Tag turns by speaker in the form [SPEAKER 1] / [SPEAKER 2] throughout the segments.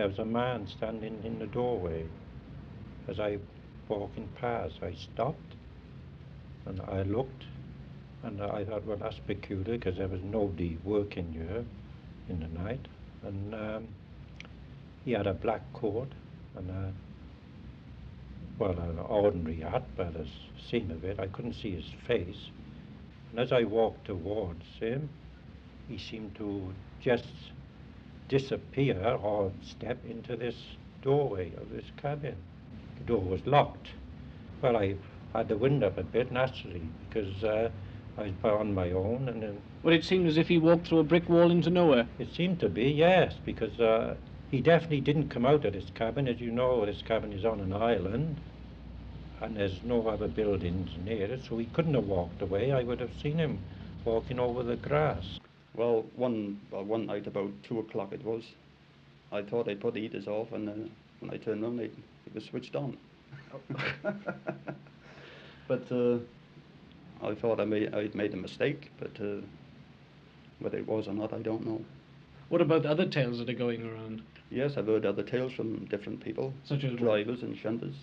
[SPEAKER 1] there was a man standing in the doorway. As I walking past, I stopped and I looked, and I thought, well, that's peculiar because there was nobody working here in the night. And he had a black coat and well, an ordinary hat by the seam of it. I couldn't see his face. And as I walked towards him, he seemed to just disappear or step into this doorway of this cabin. The door was locked. Well, I had the window up a bit naturally because I was on my own, and
[SPEAKER 2] Well, it seemed as if he walked through a brick wall into nowhere.
[SPEAKER 1] it seemed to be, yes, because he definitely didn't come out of this cabin. As you know, this cabin is on an island, and there's no other buildings near it, so he couldn't have walked away. I would have seen him walking over the grass.
[SPEAKER 3] Well, one night about 2 o'clock it was. I thought I'd put the heaters off, and when I turned on, it was switched on. But I thought I'd made a mistake, but whether it was or not, I don't know.
[SPEAKER 2] What about other tales that are going around?
[SPEAKER 3] Yes, I've heard other tales from different people,
[SPEAKER 2] Such as what?
[SPEAKER 3] drivers and shunters,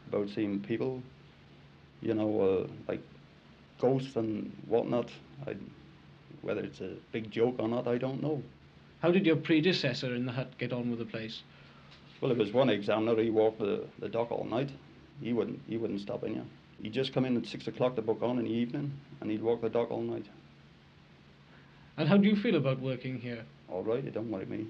[SPEAKER 3] about seeing people, like ghosts and whatnot. Whether it's a big joke or not, I don't know.
[SPEAKER 2] How did your predecessor in the hut get on with the place?
[SPEAKER 3] Well, there was one examiner. He walked the dock all night. He wouldn't stop in here. He'd just come in at 6 o'clock to book on in the evening, and he'd walk the dock all night.
[SPEAKER 2] And how do you feel about working here?
[SPEAKER 3] All right, it don't worry me.